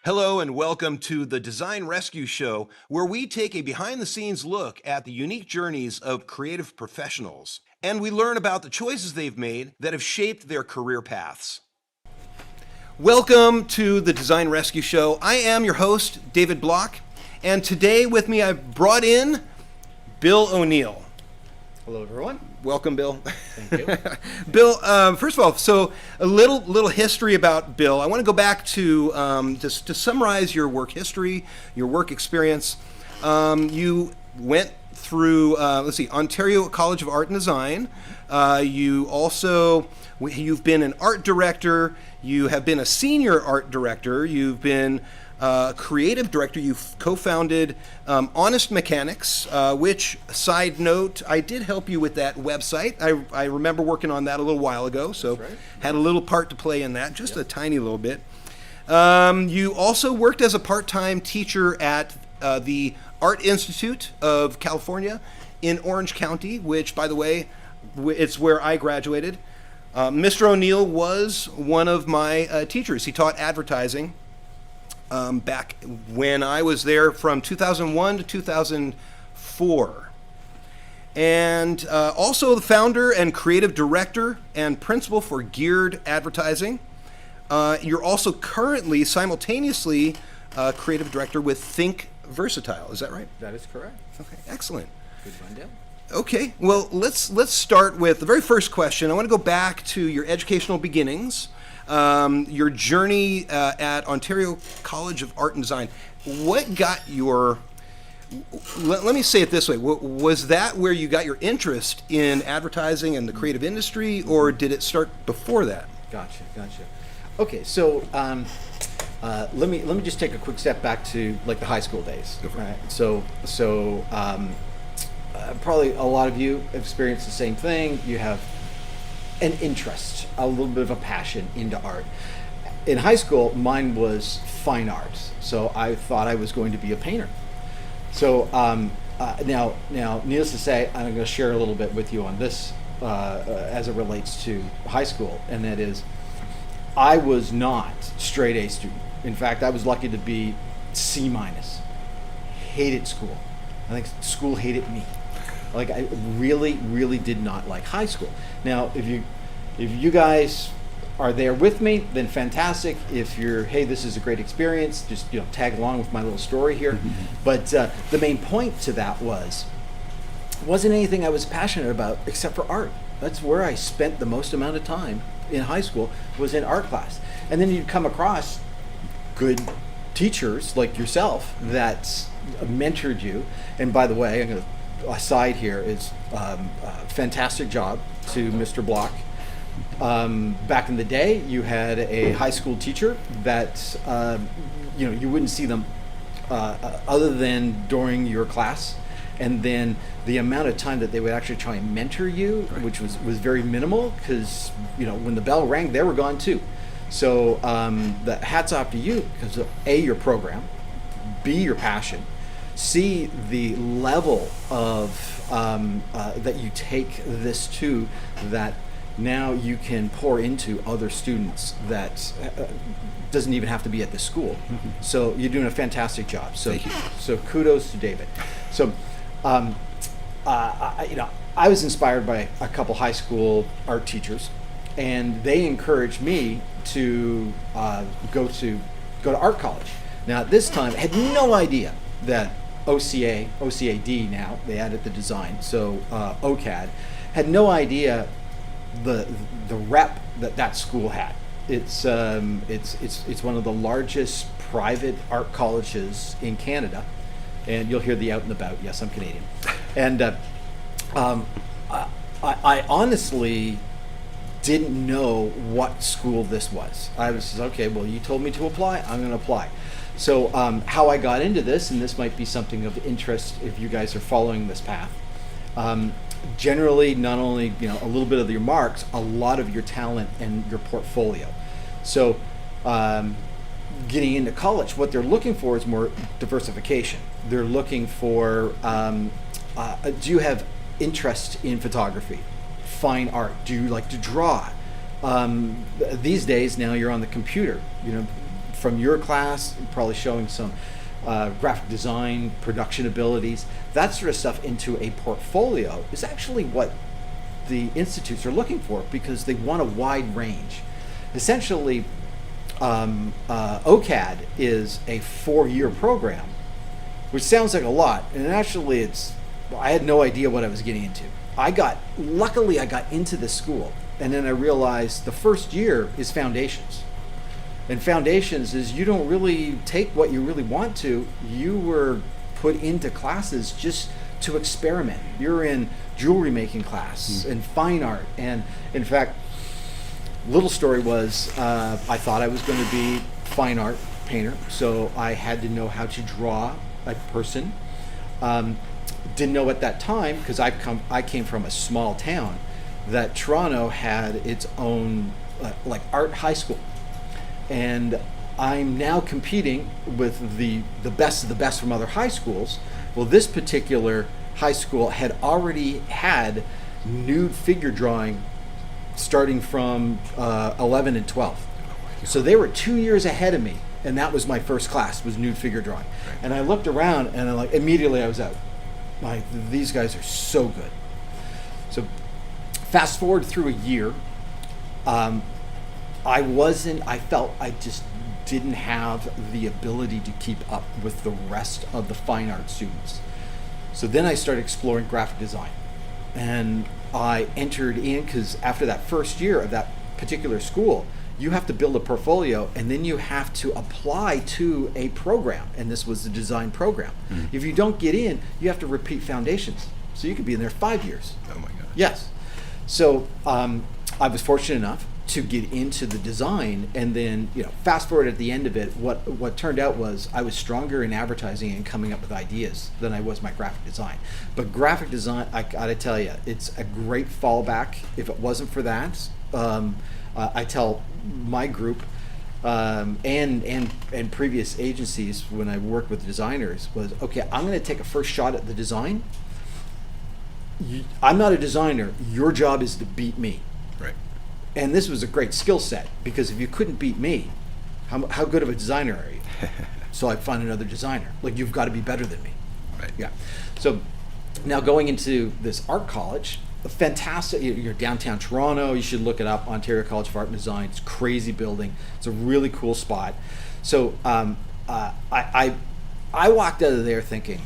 Hello and welcome to the Design Rescue Show, where we take a behind-the-scenes look at the unique journeys of creative professionals, and we learn about the choices they've made that have shaped their career paths. Welcome to the Design Rescue Show. I am your host, David Block, and today with me I've brought in Bill O'Neill. Hello, everyone. Welcome, Bill. Thank you. Bill, first of all, so a little history about Bill. I want to go back to just to summarize your work history, your work experience. You went through, Ontario College of Art and Design. You've been an art director. You have been a senior art director. You've been creative director. You've co-founded Honest Mechanics, which, side note, I did help you with that website. I remember working on that a little while ago, so That's right. Had a little part to play in that, just a tiny little bit. You also worked as a part-time teacher at the Art Institute of California in Orange County, which, by the way, it's where I graduated. Mr. O'Neill was one of my teachers. He taught advertising back when I was there from 2001 to 2004. And also the founder and creative director and principal for Geared Advertising. You're also currently simultaneously creative director with Think Versatile. Is that right? That is correct. Okay, excellent. Good rundown. Okay, well, let's start with the very first question. I want to go back to your educational beginnings. Your journey at Ontario College of Art and Design. What got your, let me say it this way, was that where you got your interest in advertising and the creative industry, or did it start before that? Gotcha. Okay, so let me just take a quick step back to like the high school days. Right. So probably a lot of you have experienced the same thing. You have an interest, a little bit of a passion into art. In high school, mine was fine arts, so I thought I was going to be a painter. So now, needless to say, I'm going to share a little bit with you on this as it relates to high school, and that is, I was not straight A student. In fact, I was lucky to be C-. Hated school. I think school hated me. Like, I really did not like high school. Now, if you guys are there with me, then fantastic. If you're, hey, this is a great experience, just tag along with my little story here. But the main point to that wasn't anything I was passionate about except for art. That's where I spent the most amount of time in high school, was in art class. And then you'd come across good teachers like yourself that mentored you. And by the way, I'm going to aside here is fantastic job to Mr. Block. Back in the day, you had a high school teacher that you wouldn't see them other than during your class, and then the amount of time that they would actually try and mentor you, right, which was very minimal, because when the bell rang, they were gone too. So the hats off to you, because of A, your program, B, your passion, C, the level of that you take this to, that now you can pour into other students that doesn't even have to be at the school. Mm-hmm. So you're doing a fantastic job. So thank you. So kudos to David. So I was inspired by a couple high school art teachers, and they encouraged me to go to art college. Now at this time, I had no idea that OCAD now, they added the design, so OCAD, had no idea the rep that school had. It's one of the largest private art colleges in Canada, and you'll hear the out and about, yes, I'm Canadian. And I honestly didn't know what school this was. I was okay, well, you told me to apply, I'm going to apply. So how I got into this, and this might be something of interest if you guys are following this path, generally not only a little bit of your marks, a lot of your talent and your portfolio. So getting into college, what they're looking for is more diversification. They're looking for, do you have interest in photography, fine art? Do you like to draw? These days now you're on the computer, from your class, probably showing some graphic design, production abilities, that sort of stuff into a portfolio is actually what the institutes are looking for, because they want a wide range. Essentially, OCAD is a 4-year program, which sounds like a lot, and actually I had no idea what I was getting into. Luckily I got into this school, and then I realized the first year is foundations. And foundations is, you don't really take what you really want to. You were put into classes just to experiment. You're in jewelry making class and fine art. And in fact, little story was, I thought I was going to be fine art painter, so I had to know how to draw a person. Didn't know at that time, because I came from a small town, that Toronto had its own like art high school, and I'm now competing with the best of the best from other high schools. Well, this particular high school had already had nude figure drawing starting from 11 and 12. So they were 2 years ahead of me, and that was my first class, was nude figure drawing. And I looked around, and immediately I was out. These guys are so good. So fast forward through a year, I felt I just didn't have the ability to keep up with the rest of the fine art students. So then I started exploring graphic design, and I entered in, because after that first year of that particular school, you have to build a portfolio, and then you have to apply to a program, and this was the design program. If you don't get in, you have to repeat foundations, so you could be in there 5 years. Oh my gosh. Yes. So I was fortunate enough to get into the design, and then fast forward at the end of it, what turned out was I was stronger in advertising and coming up with ideas than I was my graphic design. But graphic design, I gotta tell you, it's a great fallback. If it wasn't for that, I tell my group and previous agencies when I worked with designers was, okay, I'm going to take a first shot at the design. I'm not a designer. Your job is to beat me. Right. And this was a great skill set, because if you couldn't beat me, how good of a designer are you? So I'd find another designer. Like, you've got to be better than me. Right. Yeah. So now going into this art college, fantastic. You're downtown Toronto. You should look it up. Ontario College of Art and Design. It's a crazy building. It's a really cool spot. So I walked out of there thinking,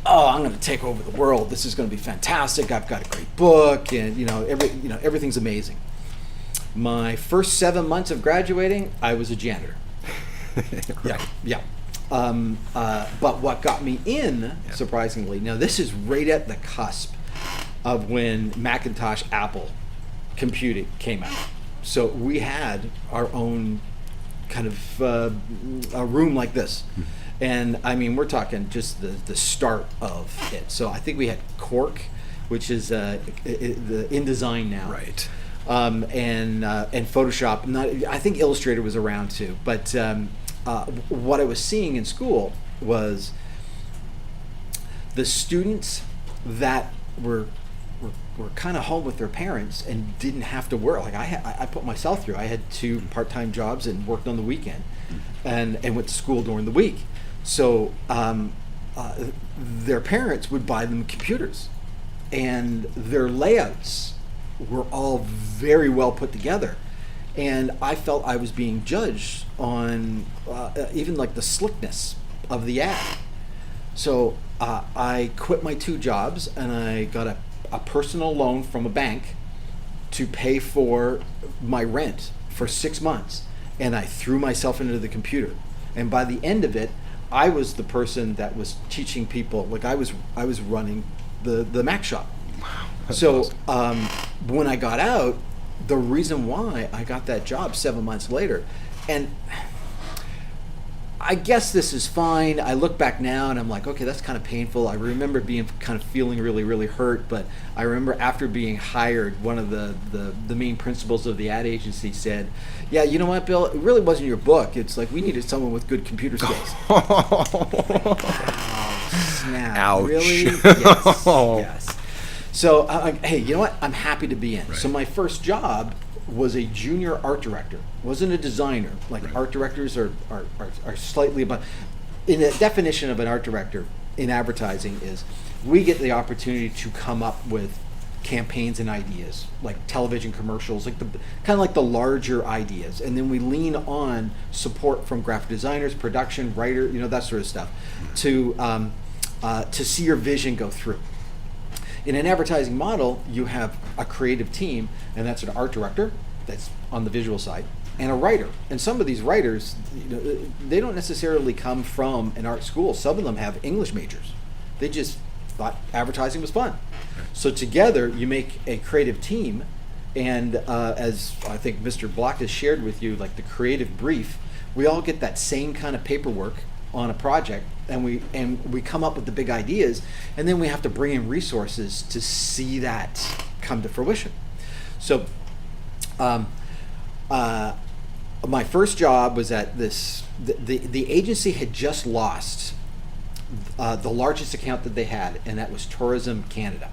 oh, I'm going to take over the world. This is going to be fantastic. I've got a great book, and everything's amazing. My first 7 months of graduating, I was a janitor. Right. Yeah. But what got me in, surprisingly, now this is right at the cusp of when Macintosh Apple computing came out. So we had our own kind of a room like this. And I mean, we're talking just the start of it. So I think we had Cork, which is the InDesign now. Right. And Photoshop. I think Illustrator was around too. But what I was seeing in school was the students that were kind of home with their parents and didn't have to work. Like I put myself through. I had 2 part-time jobs and worked on the weekend, and went to school during the week. So their parents would buy them computers, and their layouts were all very well put together. And I felt I was being judged on even like the slickness of the ad. So I quit my 2 jobs, and I got a personal loan from a bank to pay for my rent for 6 months, and I threw myself into the computer. And by the end of it, I was the person that was teaching people. Like I was running the Mac shop. Wow. So when I got out, the reason why I got that job 7 months later, and I guess this is fine. I look back now and I'm like, okay, that's kind of painful. I remember kind of feeling really, really hurt. But I remember after being hired, one of the main principals of the ad agency said, yeah, you know what, Bill? It really wasn't your book. It's like we needed someone with good computer skills. Wow, snap. Ouch. Really? Yes. So I'm like, hey, you know what? I'm happy to be in. Right. So my first job was a junior art director, wasn't a designer. Like Right. art directors are slightly above. In the definition of an art director in advertising is we get the opportunity to come up with campaigns and ideas, like television commercials, like the kind of like the larger ideas, and then we lean on support from graphic designers, production, writer, that sort of stuff, to see your vision go through. In an advertising model, you have a creative team, and that's an art director that's on the visual side, and a writer. And some of these writers, they don't necessarily come from an art school. Some of them have English majors. They just thought advertising was fun. So together, you make a creative team, and as I think Mr. Block has shared with you, like the creative brief, we all get that same kind of paperwork on a project, and we come up with the big ideas, and then we have to bring in resources to see that come to fruition. So my first job was at this, the agency had just lost the largest account that they had, and that was Tourism Canada.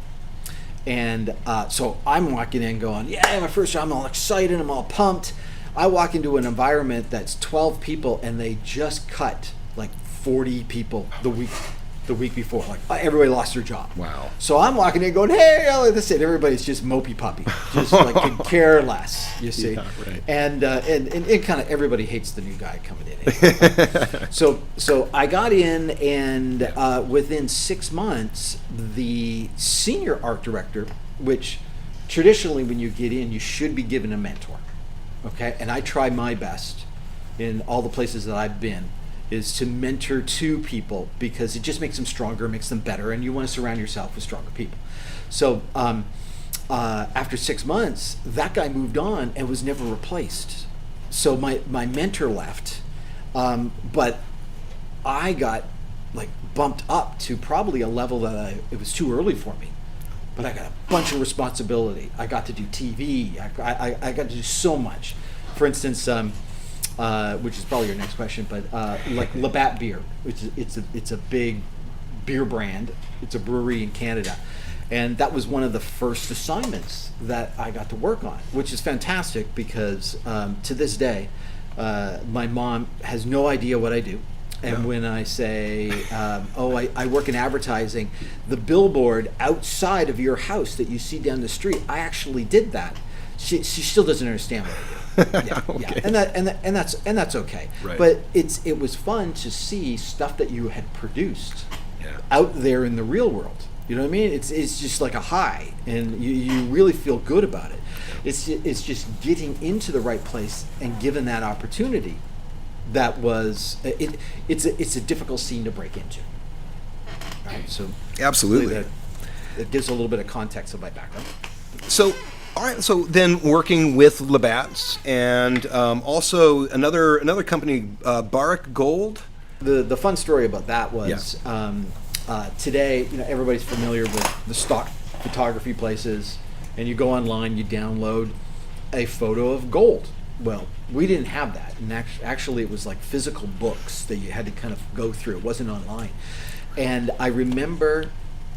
And so I'm walking in going, yeah, my first job, I'm all excited, I'm all pumped. I walk into an environment that's 12 people, and they just cut like 40 people the week before. Like everybody lost their job. Wow. So I'm walking in going, hey, this it. Everybody's just mopey puppy, just like could care less, you see. Yeah, right. And it kind of everybody hates the new guy coming in. So I got in, and within 6 months, the senior art director, which traditionally when you get in, you should be given a mentor. Okay, and I try my best in all the places that I've been is to mentor two people, because it just makes them stronger, makes them better, and you want to surround yourself with stronger people. So after 6 months, that guy moved on and was never replaced. So my mentor left, but I got like bumped up to probably a level that it was too early for me. But I got a bunch of responsibility. I got to do TV. I got to do so much. For instance, which is probably your next question, but like Labatt beer, which is it's a big beer brand. It's a brewery in Canada, and that was one of the first assignments that I got to work on, which is fantastic because to this day, my mom has no idea what I do. And when I say, I work in advertising, the billboard outside of your house that you see down the street, I actually did that. She still doesn't understand what I do. Yeah, Okay. yeah, and that's okay. Right. But it was fun to see stuff that you had produced Yeah. out there in the real world. You know what I mean? It's just like a high, and you really feel good about it. It's just getting into the right place and given that opportunity. That was it's a difficult scene to break into. Right? So Absolutely. It gives a little bit of context of my background. So, all right. So then, working with Labatt, and also another company, Barrick Gold. The fun story about that was today, everybody's familiar with the stock photography places, and you go online, you download a photo of gold. Well, we didn't have that, and actually it was like physical books that you had to kind of go through. It wasn't online. And I remember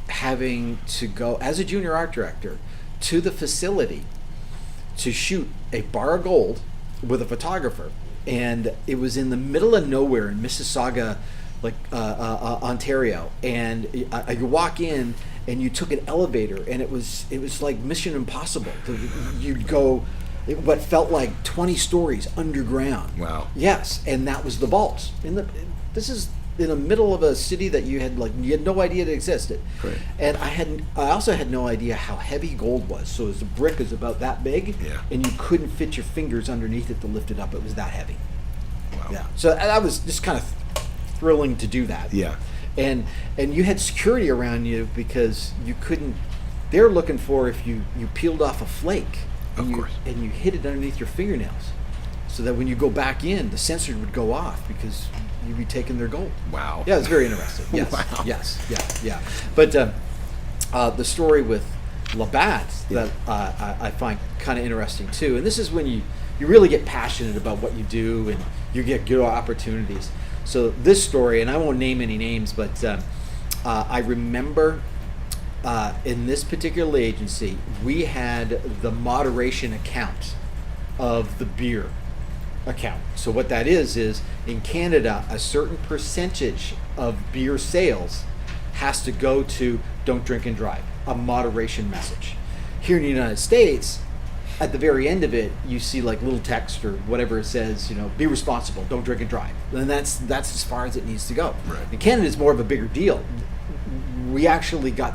having to go, as a junior art director, to the facility to shoot a bar of gold with a photographer. And it was in the middle of nowhere in Mississauga, like Ontario. And you walk in, and you took an elevator, and it was like Mission Impossible. You'd go what felt like 20 stories underground. Wow. Yes, and that was the vault. This is in the middle of a city that you had no idea it existed. Right. And I also had no idea how heavy gold was. So the brick is about that big, Yeah. and you couldn't fit your fingers underneath it to lift it up. It was that heavy. Wow. Yeah. So that was just kind of thrilling to do that. Yeah. And you had security around you because you couldn't. They're looking for if you peeled off a flake. Of course. And you hid it underneath your fingernails, so that when you go back in, the sensor would go off because you'd be taking their gold. Wow. Yeah, it's very interesting. Yes. Wow. Yes. Yeah. But the story with Labatt that I find kind of interesting too, and this is when you really get passionate about what you do and you get good opportunities. So this story, and I won't name any names, but I remember. In this particular agency, we had the moderation account of the beer account. So what that is in Canada, a certain percentage of beer sales has to go to don't drink and drive, a moderation message. Here in the United States, at the very end of it, you see like little text or whatever it says, be responsible, don't drink and drive. And that's as far as it needs to go. Right. In Canada, it's more of a bigger deal. We actually got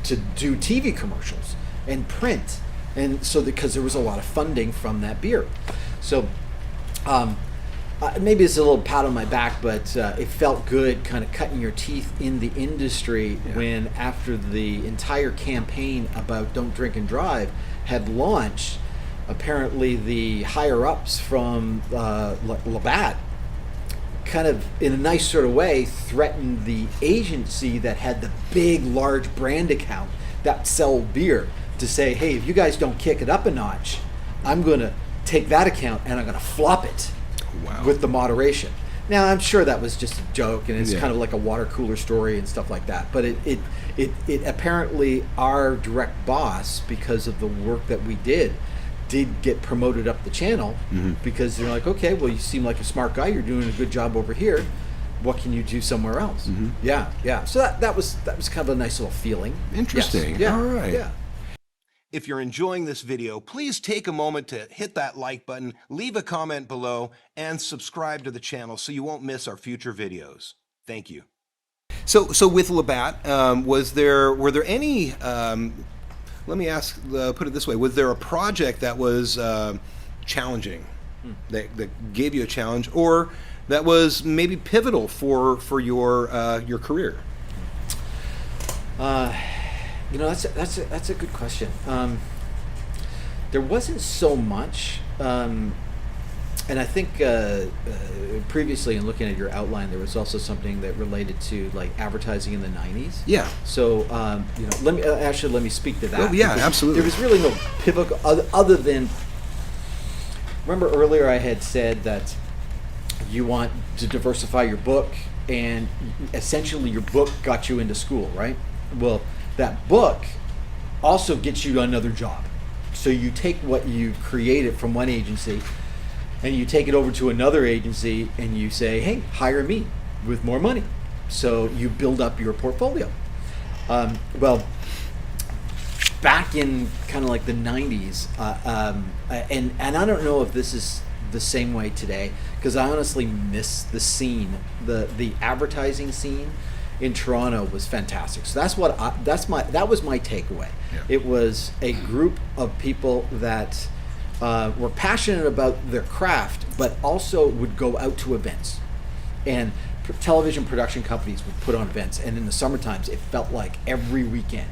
to do TV commercials and print, and so because there was a lot of funding from that beer. So maybe it's a little pat on my back, but it felt good kind of cutting your teeth in the industry when after the entire campaign about don't drink and drive had launched, apparently the higher ups from Labatt kind of in a nice sort of way threatened the agency that had the big large brand account that sold beer to say, hey, if you guys don't kick it up a notch, I'm going to take that account and I'm going to flop it. Wow. With the moderation. Now I'm sure that was just a joke and it's kind of like a water cooler story and stuff like that, but it apparently our direct boss, because of the work that we did get promoted up the channel because they're like, okay, well, you seem like a smart guy, you're doing a good job over here, what can you do somewhere else? Yeah so that was kind of a nice little feeling. Interesting. Yes. Yeah. All right. Yeah. If you're enjoying this video, please take a moment to hit that like button, leave a comment below, and subscribe to the channel so you won't miss our future videos. Thank you. So with Labatt, were there any, let me ask, put it this way, was there a project that was challenging, that gave you a challenge, or that was maybe pivotal for your career? That's a good question. There wasn't so much, and I think previously in looking at your outline, there was also something that related to like advertising in the '90s. Yeah. So let me speak to that. Oh yeah, absolutely. There was really no pivot other than, remember earlier I had said that you want to diversify your book, and essentially your book got you into school, right? Well, that book also gets you another job. So you take what you created from one agency and you take it over to another agency and you say, hey, hire me with more money. So you build up your portfolio. Well, back in kind of like the 90s, and I don't know if this is the same way today, because I honestly miss the scene, the advertising scene in Toronto was fantastic. So that was my takeaway. Yeah. It was a group of people that were passionate about their craft, but also would go out to events. And television production companies would put on events, and in the summer times, it felt like every weekend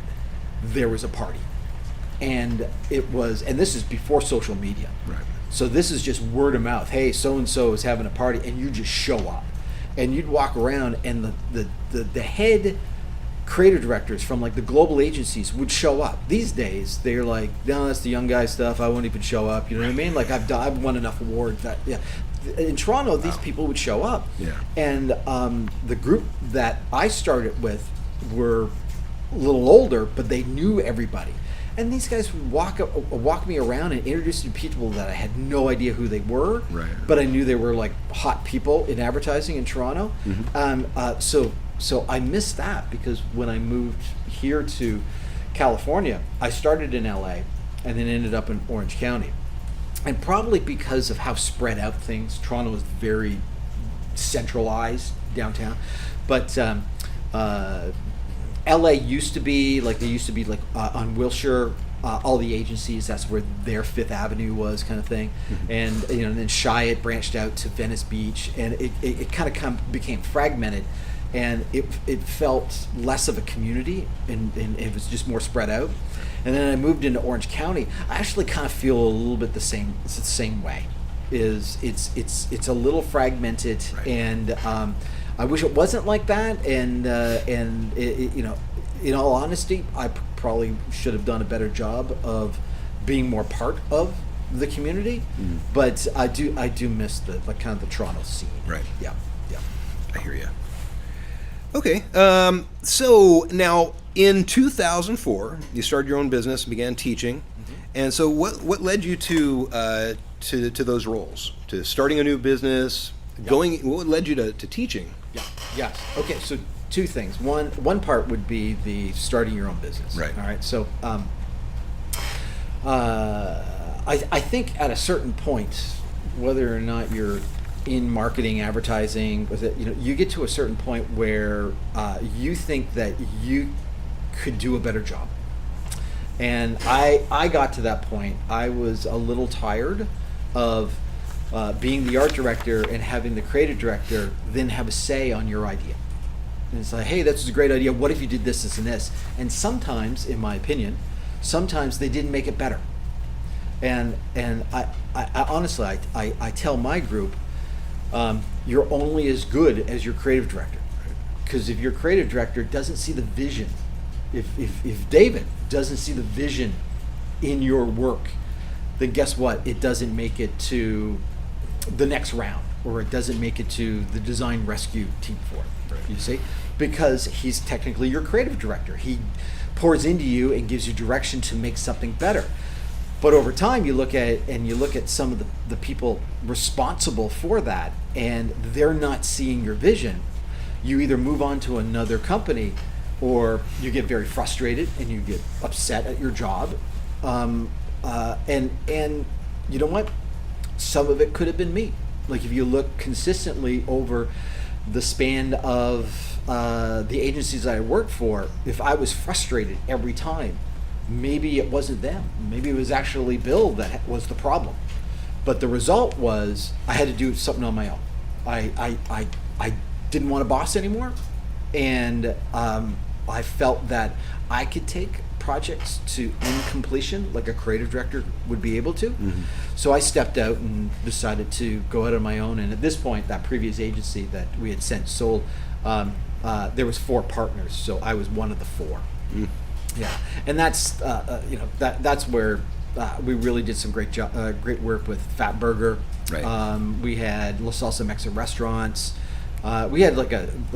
there was a party. And this is before social media. Right. So this is just word of mouth. Hey, so and so is having a party, and you just show up. And you'd walk around, and the head creative directors from like the global agencies would show up. These days, they're like, no, that's the young guy stuff. I won't even show up. You know what I mean? Like I've won enough awards. That yeah. In Toronto, these people would show up. Yeah. And the group that I started with were a little older, but they knew everybody. And these guys would walk me around and introduce me to people that I had no idea who they were, right. But I knew they were like hot people in advertising in Toronto. Mm-hmm. So I missed that, because when I moved here to California, I started in LA and then ended up in Orange County. And probably because of how spread out things, Toronto is very centralized downtown. But LA used to be like, on Wilshire, all the agencies, that's where their Fifth Avenue was, kind of thing. Mm-hmm. And then Chiat branched out to Venice Beach, and it kind of became fragmented, and it felt less of a community, and it was just more spread out. And then I moved into Orange County. I actually kind of feel a little bit the same. It's the same way. It's a little fragmented, right. And I wish it wasn't like that. And in all honesty, I probably should have done a better job of being more part of the community. Mm. But I do miss the kind of the Toronto scene. Right. Yeah. I hear you. Okay. So now in 2004, you started your own business and began teaching. Mm-hmm. And so what led you to to those roles, to starting a new business, going? What led you to teaching? Yeah. Yes. Okay. So two things. One part would be the starting your own business. Right. All right. So I think at a certain point, whether or not you're in marketing, advertising, you get to a certain point where you think that you could do a better job. And I got to that point. I was a little tired of being the art director and having the creative director then have a say on your idea. And it's like, hey, that's a great idea. What if you did this, this, and this? And sometimes, in my opinion, sometimes they didn't make it better. And I honestly, I tell my group, you're only as good as your creative director. Because if your creative director doesn't see the vision, if David doesn't see the vision in your work, then guess what? It doesn't make it to the next round, or it doesn't make it to the design rescue team for it. Right. You see? Because he's technically your creative director. He pours into you and gives you direction to make something better. But over time, you look at it and you look at some of the people responsible for that, and they're not seeing your vision. You either move on to another company, or you get very frustrated and you get upset at your job. And you know what? Some of it could have been me. Like if you look consistently over the span of the agencies I worked for, if I was frustrated every time, maybe it wasn't them. Maybe it was actually Bill that was the problem. But the result was I had to do something on my own. I didn't want a boss anymore, and I felt that I could take projects to end completion like a creative director would be able to. Mm-hmm. So I stepped out and decided to go out on my own. And at this point, that previous agency that we had sold, there was 4 partners, so I was one of the 4. Mm. Yeah, and that's that's where we really did some great work with Fat Burger. Right. We had La Salsa Mexican restaurants. We had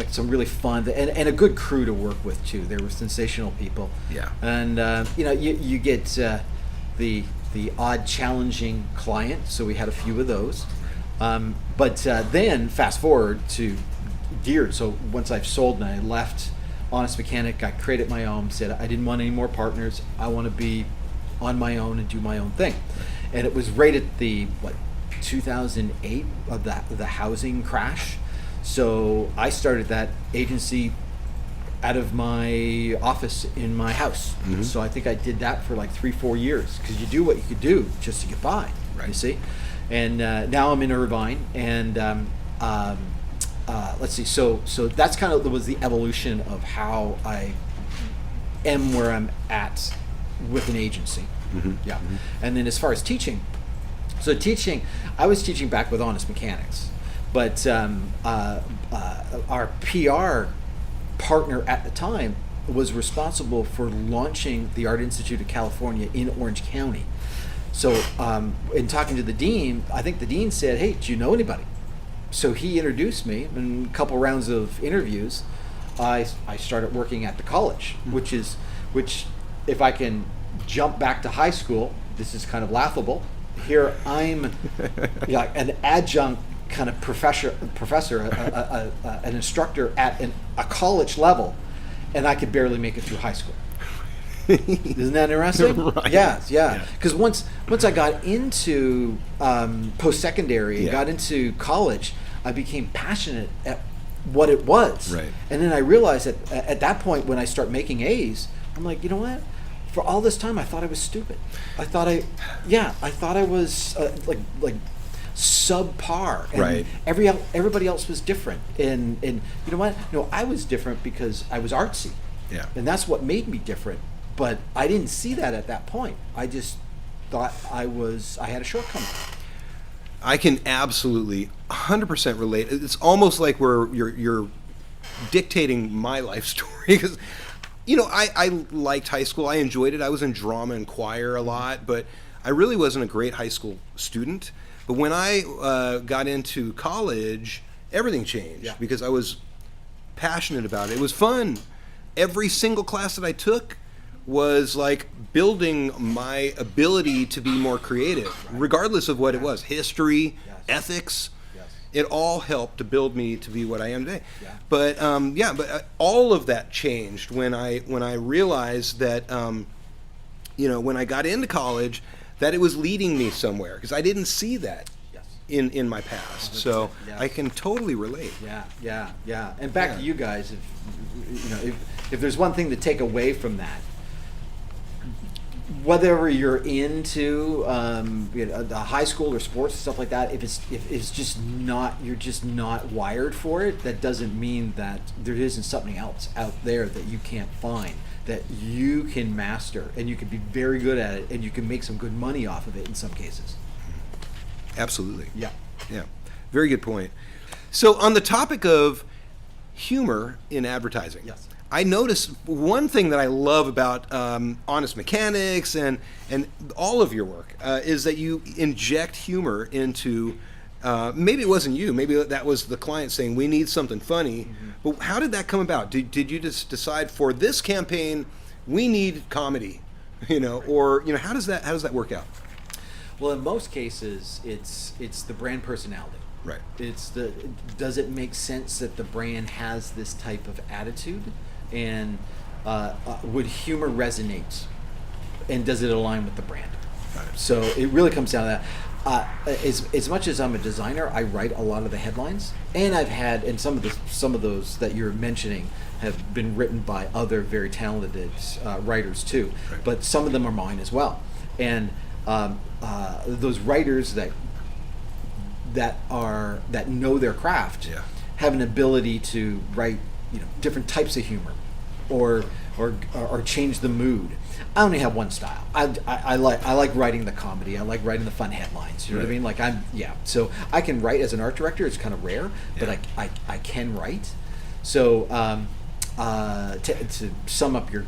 some really fun and a good crew to work with too. They were sensational people. Yeah. And you get the odd challenging client, so we had a few of those. But then fast forward to Geared. So once I've sold and I left Honest Mechanic, I created my own. Said I didn't want any more partners. I want to be on my own and do my own thing. And it was right at the 2008 of the housing crash. So I started that agency out of my office in my house. Mm-hmm. So I think I did that for 3-4 years, because you do what you could do just to get by. Right. You see, and now I'm in Irvine, and let's see. So that's kind of was the evolution of how I am where I'm at with an agency. Mm-hmm. Yeah, mm-hmm. And then as far as teaching, I was teaching back with Honest Mechanics. But our PR partner at the time was responsible for launching the Art Institute of California in Orange County. So in talking to the dean, I think the dean said, hey, do you know anybody? So he introduced me. In a couple rounds of interviews, I started working at the college, mm-hmm. which if I can jump back to high school, this is kind of laughable. Here I'm an adjunct kind of professor, an instructor at a college level, and I could barely make it through high school. Isn't that interesting? Right. Yeah. Because once I got into post-secondary and got into college, I became passionate at what it was. Right. And then I realized that at that point, when I start making A's, I'm like, you know what? For all this time, I thought I was stupid. I thought I was like subpar, and right. Everybody else was different, and you know what? No, I was different because I was artsy, and that's what made me different. But I didn't see that at that point. I just thought I had a shortcoming. I can absolutely 100% relate. It's almost like you're dictating my life story, because I liked high school. I enjoyed it. I was in drama and choir a lot, but I really wasn't a great high school student. But when I got into college, everything changed because I was passionate about it. It was fun. Every single class that I took was like building my ability to be more creative, regardless of what it was, history, ethics. It all helped to build me to be what I am today. But all of that changed when I realized that when I got into college, that it was leading me somewhere, because I didn't see that in my past. So I can totally relate. Yeah. And back to you guys, if there's one thing to take away from that, whether you're into the high school or sports and stuff like that, if it's just not, you're just not wired for it, that doesn't mean that there isn't something else out there that you can't find, that you can master, and you can be very good at it, and you can make some good money off of it in some cases. Absolutely. Yeah. Very good point. So on the topic of humor in advertising, I noticed one thing that I love about Honest Mechanics and all of your work is that you inject humor into, maybe it wasn't you, maybe that was the client saying, we need something funny. But how did that come about? Did you just decide for this campaign, we need comedy, or how does that work out? Well, in most cases, it's the brand personality. Right. Does it make sense that the brand has this type of attitude? And would humor resonate, and does it align with the brand? So it really comes down to that. As much as I'm a designer, I write a lot of the headlines, and I've had, and some of those that you're mentioning have been written by other very talented writers too. Right. But some of them are mine as well. And those writers that know their craft have an ability to write different types of humor, or change the mood. I only have one style. I like writing the comedy. I like writing the fun headlines. You know what I mean? So I can write as an art director. It's kind of rare, but I can write. So to sum up your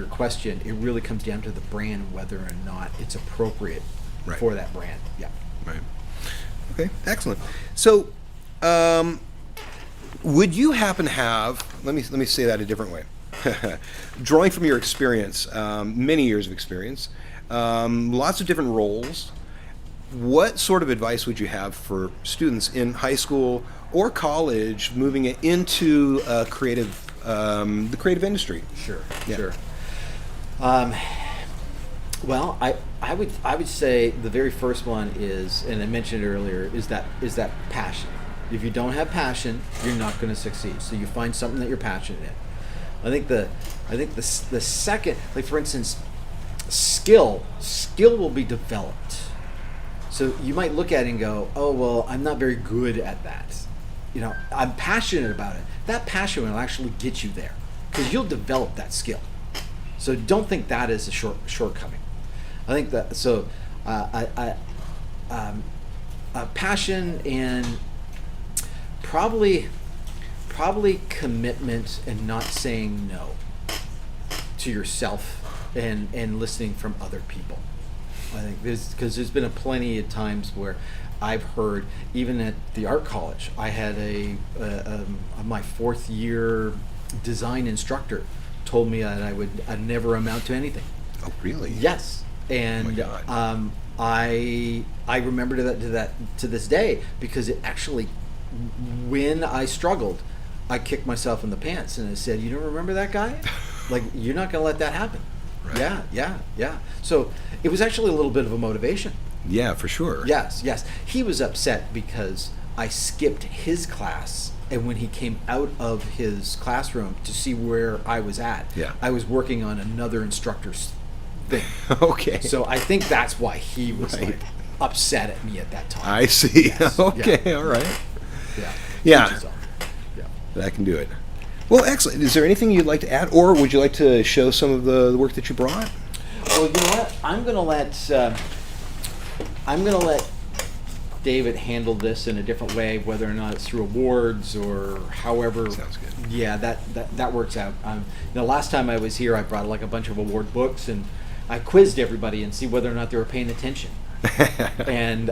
question, it really comes down to the brand, whether or not it's appropriate for that brand. Yeah. Right. Okay. Excellent. So. Would you happen to have, let me say that a different way, drawing from your experience, many years of experience, lots of different roles, what sort of advice would you have for students in high school or college moving into the creative industry? Sure. Well, I would say the very first one is, and I mentioned earlier, is that passion. If you don't have passion, you're not going to succeed. So you find something that you're passionate in. I think the second, like for instance, skill will be developed. So you might look at it and go, oh well, I'm not very good at that. I'm passionate about it. That passion will actually get you there, because you'll develop that skill. So don't think that is a shortcoming. I think that passion and probably commitment, and not saying no to yourself, and listening from other people. I think because there's been plenty of times where I've heard, even at the art college, I had my fourth year design instructor told me that I'd never amount to anything. Oh, really? Yes. And oh my God. I remember that to this day, because it actually, when I struggled, I kicked myself in the pants and I said, you don't remember that guy? Like, you're not going to let that happen. Right. Yeah. So it was actually a little bit of a motivation. Yeah, for sure. Yes. He was upset because I skipped his class, and when he came out of his classroom to see where I was at, I was working on another instructor's thing. Okay. So I think that's why he was like upset at me at that time. I see. Yes. Okay, all right. Yeah. That can do it. Well, excellent. Is there anything you'd like to add, or would you like to show some of the work that you brought? Well, you know what? I'm gonna let David handle this in a different way, whether or not it's through awards or however. Sounds good. Yeah, that works out. Last time I was here, I brought like a bunch of award books, and I quizzed everybody and see whether or not they were paying attention. And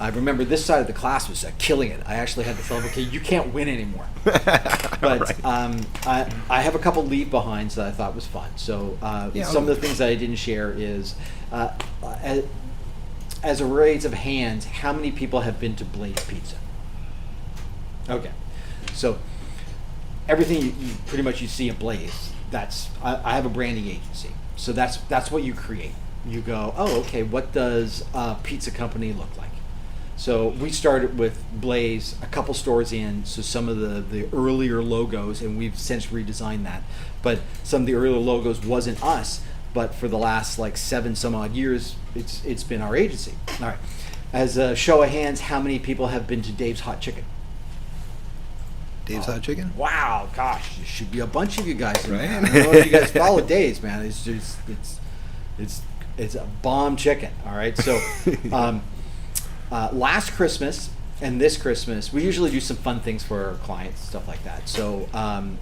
I remember this side of the class was killing it. I actually had to tell them, okay, you can't win anymore. But I have a couple leave behinds that I thought was fun. So some of the things that I didn't share is, as a raise of hands, how many people have been to Blaze Pizza? Okay, so everything you pretty much you see at Blaze, I have a branding agency. So that's what you create. You go, oh, okay, what does a pizza company look like? So we started with Blaze a couple stores in, so some of the earlier logos, and we've since redesigned that, but some of the earlier logos wasn't us, but for the last like 7 some odd years, it's been our agency. All right. As a show of hands, how many people have been to Dave's Hot Chicken? Dave's Hot Chicken? Wow, gosh, there should be a bunch of you guys in right? there. I don't know if you guys follow Dave's, man. It's just it's a bomb chicken. All right, so last Christmas and this Christmas, we usually do some fun things for our clients, stuff like that. So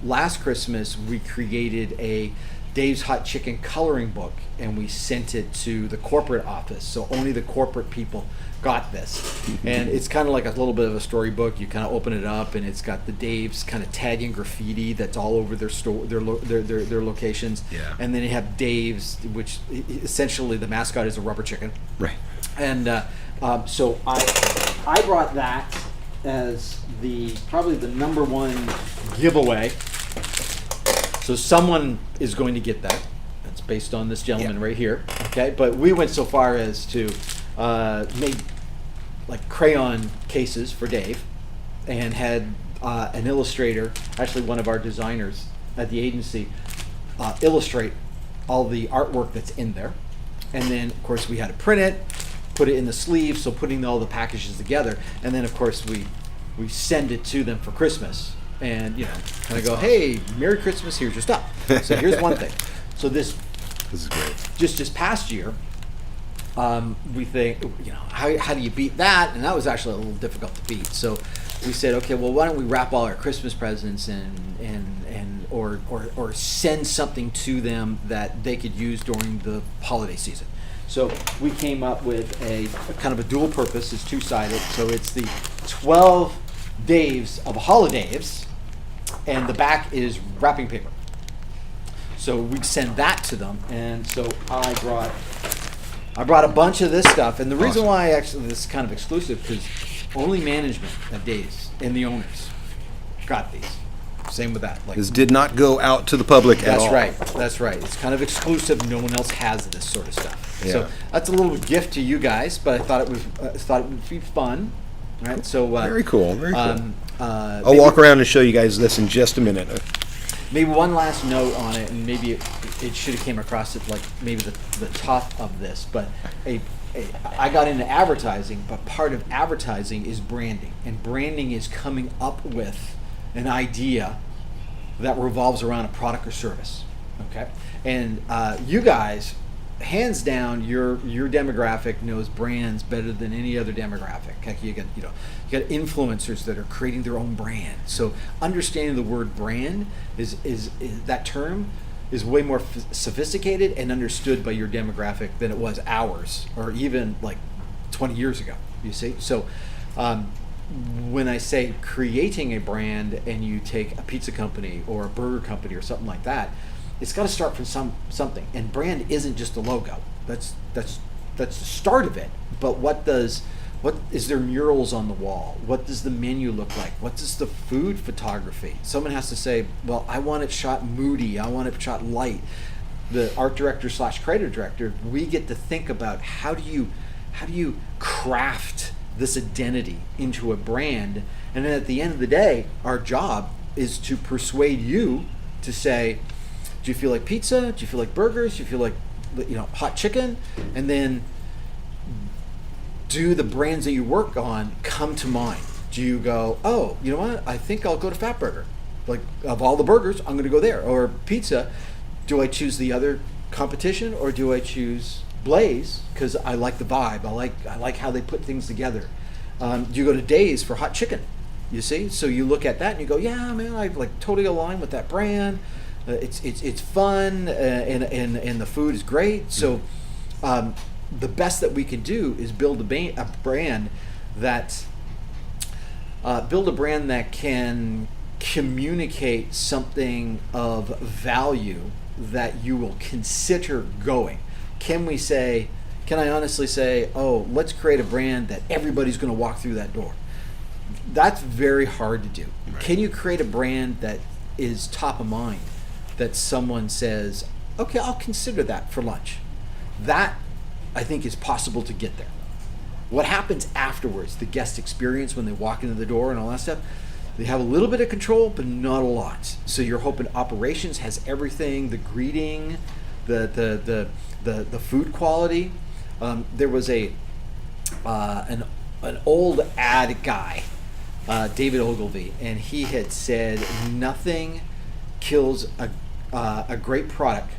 last Christmas, we created a Dave's Hot Chicken coloring book, and we sent it to the corporate office. So only the corporate people got this. And it's kind of like a little bit of a storybook. You kind of open it up, and it's got the Dave's kind of tagging graffiti that's all over their store, their locations. Yeah. And then you have Dave's, which essentially the mascot is a rubber chicken. Right. And so I brought that as probably the number one giveaway. So someone is going to get that. That's based on this gentleman right here. Okay, but we went so far as to make like crayon cases for Dave, and had an illustrator, actually one of our designers at the agency, illustrate all the artwork that's in there. And then of course we had to print it, put it in the sleeve, so putting all the packages together, and then of course we send it to them for Christmas. And kind of go, hey, Merry Christmas, here's your stuff. So here's one thing. So this is great. Just this past year, we think, how do you beat that? And that was actually a little difficult to beat. So we said, okay, well, why don't we wrap all our Christmas presents or send something to them that they could use during the holiday season. So we came up with a kind of a dual purpose. It's two-sided. So it's the 12 Daves of holidays, and the back is wrapping paper. So we'd send that to them, and so I brought a bunch of this stuff. And the reason why actually this is kind of exclusive, because only management at Dave's and the owners got these. Same with that. This did not go out to the public at all. That's right. It's kind of exclusive. No one else has this sort of stuff. Yeah. So that's a little gift to you guys, but I thought it would be fun. Right. So very cool. Very cool. I'll maybe walk around and show you guys this in just a minute. Maybe one last note on it, and maybe it should have came across it like maybe the top of this, but I got into advertising, but part of advertising is branding, and branding is coming up with an idea that revolves around a product or service. Okay, and you guys, hands down, your demographic knows brands better than any other demographic. Like you got influencers that are creating their own brand. So understanding the word brand is that term is way more sophisticated and understood by your demographic than it was ours, or even like 20 years ago. You see, so. When I say creating a brand, and you take a pizza company or a burger company or something like that, it's got to start from something. And brand isn't just a logo. That's the start of it. But what is there murals on the wall? What does the menu look like? What does the food photography? Someone has to say, well, I want it shot moody. I want it shot light. The art director / creative director, we get to think about how do you craft this identity into a brand. And then at the end of the day, our job is to persuade you to say, do you feel like pizza? Do you feel like burgers? Do you feel like hot chicken? And then do the brands that you work on come to mind? Do you go, oh, you know what? I think I'll go to Fat Burger. Like, of all the burgers, I'm going to go there. Or pizza, do I choose the other competition, or do I choose Blaze because I like the vibe? I like how they put things together. You go to Days for hot chicken, you see. So you look at that and you go, yeah, man, I like totally align with that brand. It's fun, and the food is great. So the best that we can do is build a brand that can communicate something of value that you will consider going. Can I honestly say, oh, let's create a brand that everybody's going to walk through that door? That's very hard to do. Right. Can you create a brand that is top of mind, that someone says, okay, I'll consider that for lunch? That, I think, is possible to get there. What happens afterwards, the guest experience when they walk into the door and all that stuff, they have a little bit of control, but not a lot. So you're hoping operations has everything, the greeting, the food quality. There was an old ad guy, David Ogilvy, and he had said nothing kills a great product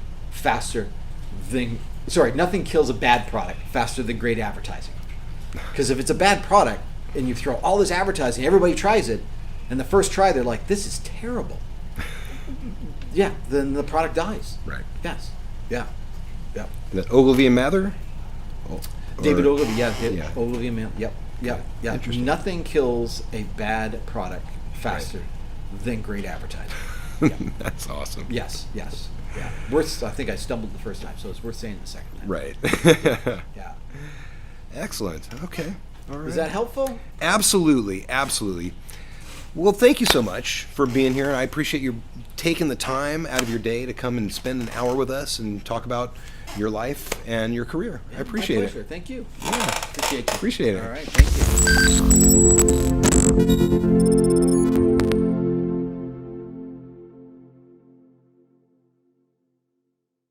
nothing kills a bad product faster than great advertising. Because if it's a bad product and you throw all this advertising, everybody tries it, and the first try they're like, this is terrible. Yeah, then the product dies. Right. Yes. Yeah. Yeah. Is that Ogilvy and Mather? David Ogilvy, yeah. Ogilvy and Mather. Yep. Yeah. Yeah. Nothing kills a bad product faster than great advertising. Yeah. That's awesome. Yes. Yeah. I think I stumbled the first time, so it's worth saying the second time. Right. Yeah. Excellent. Okay. All right. Is that helpful? Absolutely. Well, thank you so much for being here, and I appreciate you taking the time out of your day to come and spend an hour with us and talk about your life and your career. Yeah, I appreciate my pleasure. Thank you. Yeah. Appreciate you. Appreciate it. All right. Thank you.